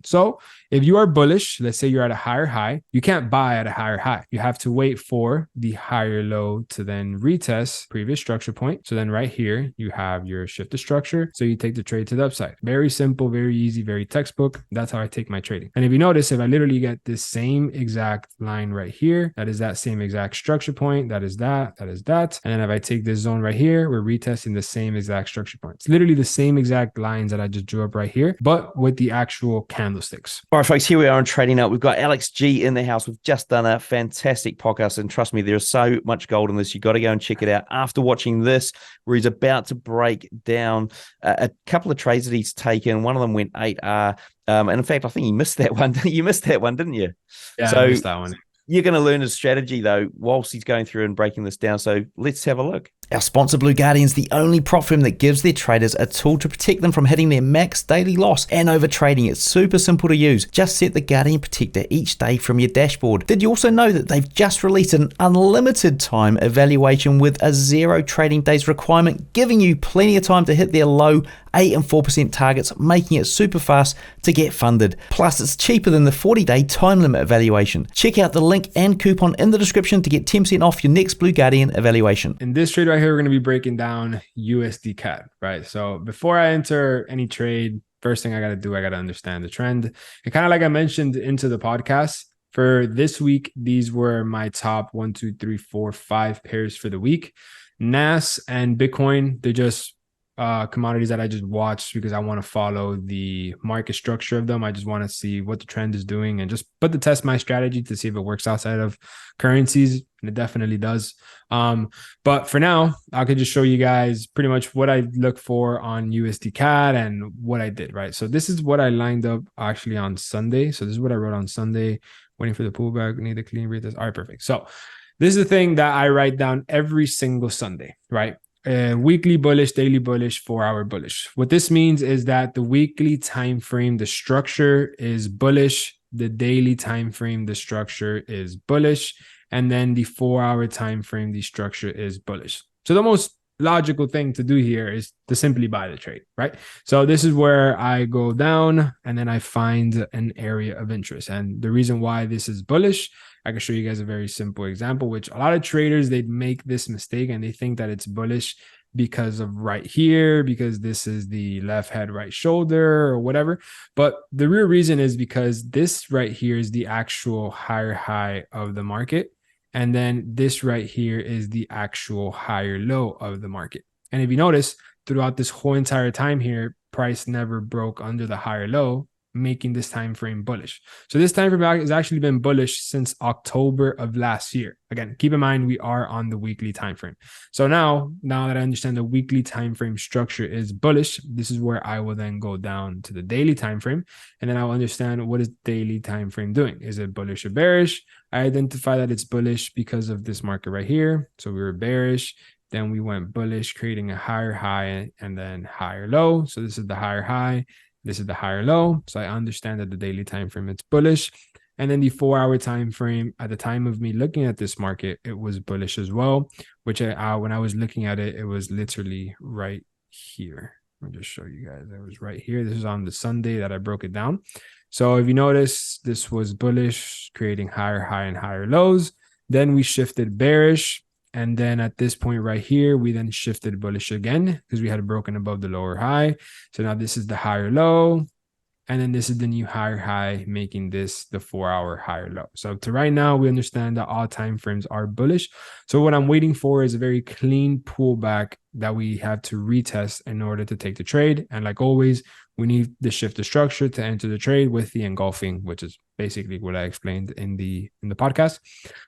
So if you are bullish, let's say you're at a higher high, you can't buy at a higher high. You have to wait for the higher low to then retest previous structure point. So then right here, you have your shift to structure. So you take the trade to the upside. Very simple, very easy, very textbook. That's how I take my trading. And if you notice, if I literally get this same exact line right here, that is that same exact structure point, that is that. And then if I take this zone right here, we're retesting the same exact structure point. It's literally the same exact lines that I just drew up right here, but with the actual candlesticks. All right, folks, here we are on Trading Nut. We've got Alex G in the house. We've just done a fantastic podcast, and trust me, there's so much gold in this. You've got to go and check it out after watching this, where he's about to break down a couple of trades that he's taken. One of them went 8R. And in fact, I think he missed that one. You missed that one, didn't you? Yeah, so I missed that one. You're going to learn his strategy, though, whilst he's going through and breaking this down. So let's have a look. Our sponsor, Blue Guardian, is the only prop firm that gives their traders a tool to protect them from hitting their max daily loss and overtrading. It's super simple to use. Just set the Guardian Protector each day from your dashboard. Did you also know that they've just released an unlimited time evaluation with a 0 trading days requirement, giving you plenty of time to hit their low 8 and 4% targets, making it super fast to get funded. Plus, it's cheaper than the 40-day time limit evaluation. Check out the link and coupon in the description to get 10% off your next Blue Guardian evaluation. In this trade right here, we're going to be breaking down USD CAD, right? So before I enter any trade, first thing I got to do, I got to understand the trend. And kind of like I mentioned into the podcast, for this week, these were my top 1, 2, 3, 4, 5 pairs for the week. NAS and Bitcoin, they're just commodities that I just watch because I want to follow the market structure of them. I just want to see what the trend is doing and just put to test my strategy to see if it works outside of currencies. And it definitely does. But for now, I could just show you guys pretty much what I look for on USD CAD and what I did, right? So this is what I lined up actually on Sunday. So this is what I wrote on Sunday, waiting for the pullback, need a clean retest. All right, perfect. So this is the thing that I write down every single Sunday, right? Weekly bullish, daily bullish, 4-hour bullish. What this means is that the weekly time frame, the structure is bullish. The daily time frame, the structure is bullish. And then the 4-hour time frame, the structure is bullish. So the most logical thing to do here is to simply buy the trade, right? So this is where I go down and then I find an area of interest. And the reason why this is bullish, I can show you guys a very simple example, which a lot of traders, they make this mistake and they think that it's bullish because of right here, because this is the left head, right shoulder or whatever. But the real reason is because this right here is the actual higher high of the market. And then this right here is the actual higher low of the market. And if you notice, throughout this whole entire time here, price never broke under the higher low, making this time frame bullish. So this time frame has actually been bullish since October of last year. Again, keep in mind we are on the weekly time frame. So now that I understand the weekly time frame structure is bullish, this is where I will then go down to the daily time frame, and then I'll understand what is daily time frame doing. Is it bullish or bearish? I identify that it's bullish because of this market right here. So we were bearish. Then we went bullish, creating a higher high and then higher low. So this is the higher high. This is the higher low. So I understand that the daily time frame, it's bullish. And then the 4-hour time frame, at the time of me looking at this market, it was bullish as well, which when I was looking at it, it was literally right here. I'll just show you guys. It was right here. This is on the Sunday that I broke it down. So if you notice, this was bullish, creating higher high and higher lows. Then we shifted bearish. And then at this point right here, we then shifted bullish again because we had broken above the lower high. So now this is the higher low. And then this is the new higher high, making this the 4-hour higher low. So to right now, we understand that all time frames are bullish. So what I'm waiting for is a very clean pullback that we have to retest in order to take the trade. And like always, we need the shift of structure to enter the trade with the engulfing, which is basically what I explained in the podcast.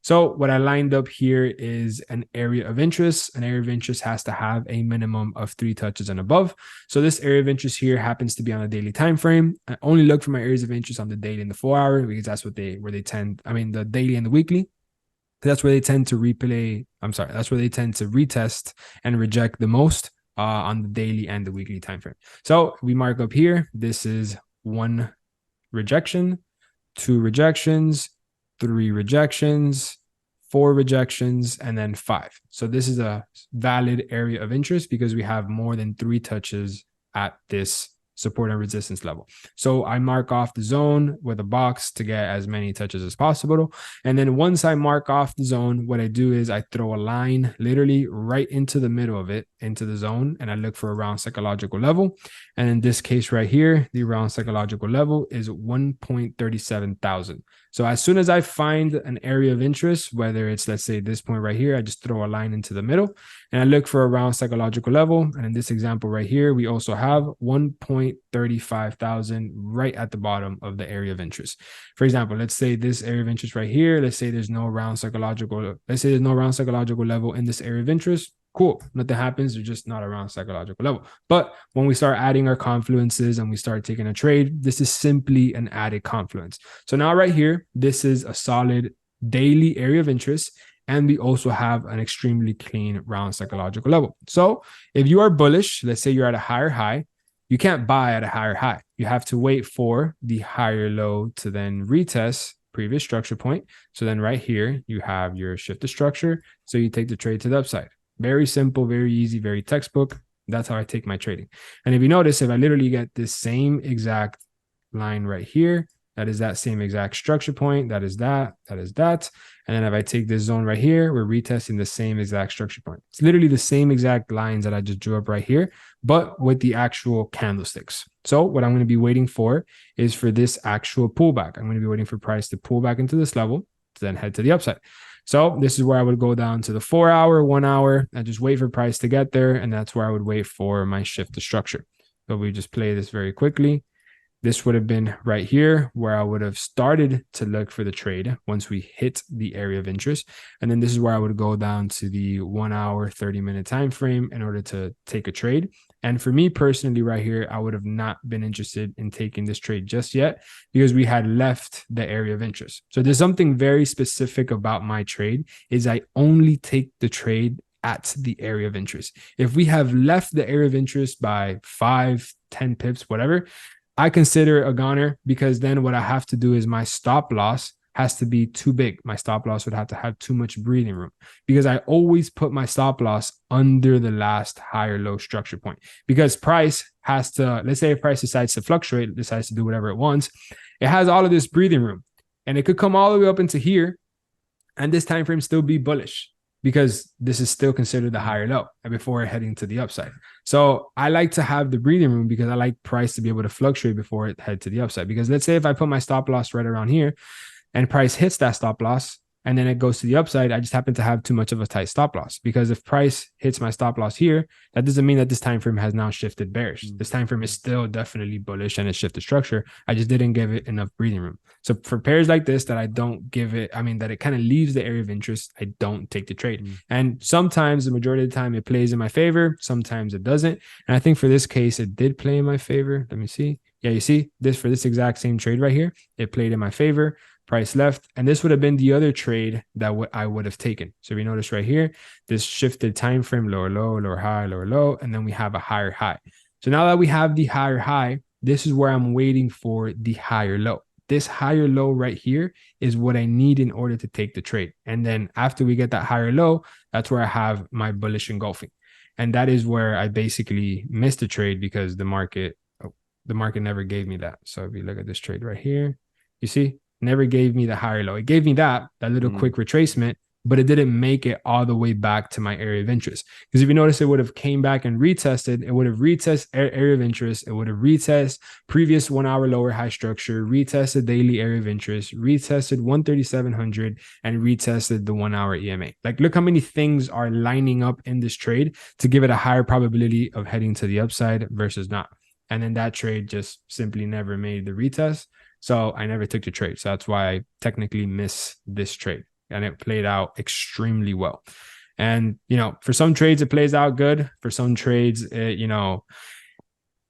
So what I lined up here is an area of interest. An area of interest has to have a minimum of 3 touches and above. So this area of interest here happens to be on a daily time frame. I only look for my areas of interest on the daily and the 4-hour because that's what the daily and the weekly. That's where they tend to that's where they tend to retest and reject the most on the daily and the weekly time frame. So we mark up here. This is 1 rejection, 2 rejections, 3 rejections, 4 rejections, and then 5. So this is a valid area of interest because we have more than 3 touches at this support and resistance level. So I mark off the zone with a box to get as many touches as possible. And then once I mark off the zone, what I do is I throw a line literally right into the middle of it, into the zone, and I look for a round psychological level. And in this case right here, the round psychological level is 1.37 thousand. So as soon as I find an area of interest, whether it's, let's say, this point right here, I just throw a line into the middle and I look for a round psychological level. And in this example right here, we also have 1.35 thousand right at the bottom of the area of interest. For example, let's say this area of interest right here, let's say there's no round psychological level in this area of interest. Cool. Nothing happens. They're just not around psychological level. But when we start adding our confluences and we start taking a trade, this is simply an added confluence. So now right here, this is a solid daily area of interest. And we also have an extremely clean round psychological level. So if you are bullish, let's say you're at a higher high, you can't buy at a higher high. You have to wait for the higher low to then retest previous structure point. So then right here, you have your shift to structure. So you take the trade to the upside. Very simple, very easy, very textbook. That's how I take my trading. And if you notice, if I literally get this same exact line right here, that is that same exact structure point, that is that. And then if I take this zone right here, we're retesting the same exact structure point. It's literally the same exact lines that I just drew up right here, but with the actual candlesticks. So what I'm going to be waiting for is for this actual pullback. I'm going to be waiting for price to pull back into this level to then head to the upside. So this is where I would go down to the 4 hour, 1 hour, and just wait for price to get there. And that's where I would wait for my shift to structure. So we just play this very quickly. This would have been right here where I would have started to look for the trade once we hit the area of interest. And then this is where I would go down to the 1 hour, 30-minute time frame in order to take a trade. And for me personally right here, I would have not been interested in taking this trade just yet because we had left the area of interest. So there's something very specific about my trade is I only take the trade at the area of interest. If we have left the area of interest by 5, 10 pips, whatever, I consider a goner because then what I have to do is my stop loss has to be too big. My stop loss would have to have too much breathing room because I always put my stop loss under the last higher low structure point because price has to, let's say if price decides to fluctuate, decides to do whatever it wants, it has all of this breathing room and it could come all the way up into here and this time frame still be bullish because this is still considered the higher low and before heading to the upside. So I like to have the breathing room because I like price to be able to fluctuate before it head to the upside. Because let's say if I put my stop loss right around here and price hits that stop loss and then it goes to the upside, I just happen to have too much of a tight stop loss because if price hits my stop loss here, that doesn't mean that this time frame has now shifted bearish. This time frame is still definitely bullish and it's shifted structure. I just didn't give it enough breathing room. So for pairs like this that I don't give it, that it kind of leaves the area of interest, I don't take the trade. And sometimes the majority of the time it plays in my favor, sometimes it doesn't. And I think for this case, it did play in my favor. Let me see. Yeah, you see this for this exact same trade right here, it played in my favor. Price left, and this would have been the other trade that I would have taken. So we notice right here, this shifted time frame, lower low, lower high, lower low, and then we have a higher high. So now that we have the higher high, this is where I'm waiting for the higher low. This higher low right here is what I need in order to take the trade. And then after we get that higher low, that's where I have my bullish engulfing. And that is where I basically missed the trade because the market never gave me that. So if you look at this trade right here, you see, never gave me the higher low. It gave me that little quick retracement, but it didn't make it all the way back to my area of interest. Because if you notice, it would have came back and retested. It would have retested area of interest. It would have retested previous 1 hour lower high structure, retested daily area of interest, retested 13700, and retested the 1 hour EMA. Like, look how many things are lining up in this trade to give it a higher probability of heading to the upside versus not. And then that trade just simply never made the retest. So I never took the trade. So that's why I technically miss this trade. And it played out extremely well. And, for some trades, it plays out good. For some trades, it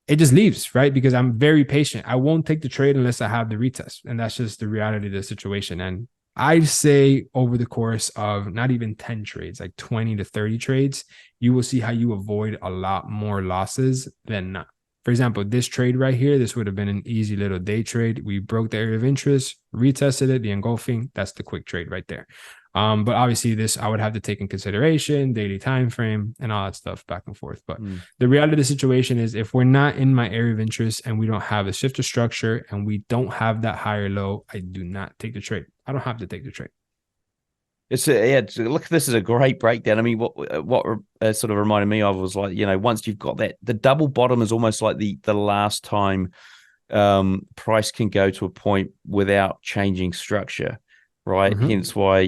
just leaves, right? Because I'm very patient. I won't take the trade unless I have the retest. And that's just the reality of the situation. And I'd say over the course of not even 10 trades, like 20 to 30 trades, you will see how you avoid a lot more losses than not. For example, this trade right here, this would have been an easy little day trade. We broke the area of interest, retested it, the engulfing. That's the quick trade right there. But obviously this I would have to take in consideration, daily time frame and all that stuff back and forth. But the reality of the situation is if we're not in my area of interest and we don't have a shifter structure and we don't have that higher low, I do not take the trade. I don't have to take the trade. Look, this is a great breakdown. I mean, what sort of reminded me of was like, once you've got that, the double bottom is almost like the last time price can go to a point without changing structure, right? Hence why,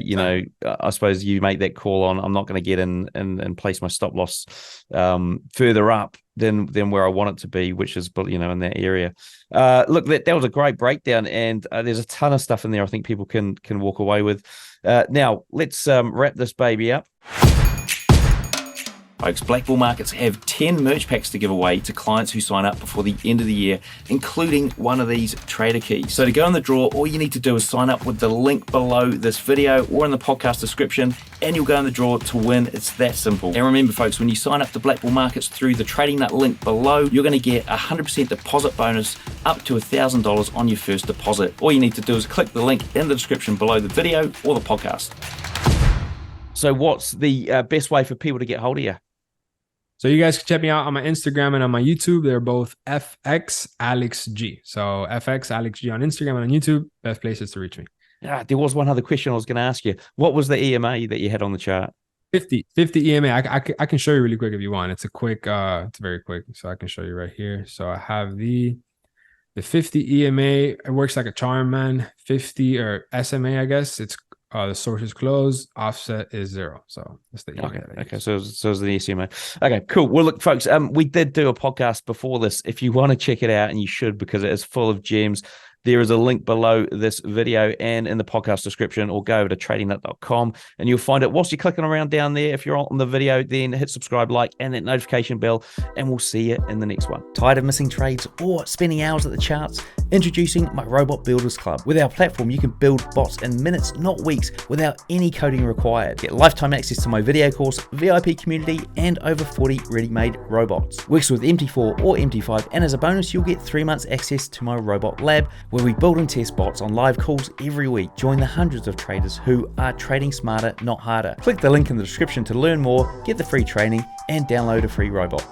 I suppose you make that call on, I'm not going to get in and place my stop loss further up than where I want it to be, which is, in that area. Look, that was a great breakdown, and there's a ton of stuff in there I think people can walk away with. Now, let's wrap this baby up. Folks, Black Bull Markets have 10 merch packs to give away to clients who sign up before the end of the year, including one of these trader keys. So to go in the draw, all you need to do is sign up with the link below this video or in the podcast description, and you'll go in the draw to win. It's that simple. And remember, folks, when you sign up to Black Bull Markets through the Trading Nut link below, you're going to get a 100% deposit bonus up to $1,000 on your first deposit. All you need to do is click the link in the description below the video or the podcast. So what's the best way for people to get hold of you? So you guys can check me out on my Instagram and on my YouTube. They're both FX Alex G. So FX Alex G on Instagram and on YouTube. Best places to reach me. There was one other question I was going to ask you. What was the EMA that you had on the chart? 50 EMA. I can show you really quick if you want. It's it's very quick. So I can show you right here. So I have the 50 EMA. It works like a charm, man. 50 or SMA, I guess. It's the source is closed, offset is 0. So that's the EMA. Okay. So it's the SMA. Okay, cool. Well, look, folks, we did do a podcast before this. If you want to check it out, and you should, because it is full of gems, there is a link below this video and in the podcast description, or go over to tradingnut.com and you'll find it. Whilst you're clicking around down there, if you're on the video, then hit subscribe, like, and that notification bell, and we'll see you in the next one. Tired of missing trades or spending hours at the charts? Introducing my Robot Builders Club. With our platform, you can build bots in minutes, not weeks, without any coding required. Get lifetime access to my video course, VIP community, and over 40 ready-made robots. Works with MT4 or MT5, and as a bonus, you'll get 3 months access to my robot lab, where we build and test bots on live calls every week. Join the hundreds of traders who are trading smarter, not harder. Click the link in the description to learn more, get the free training, and download a free robot.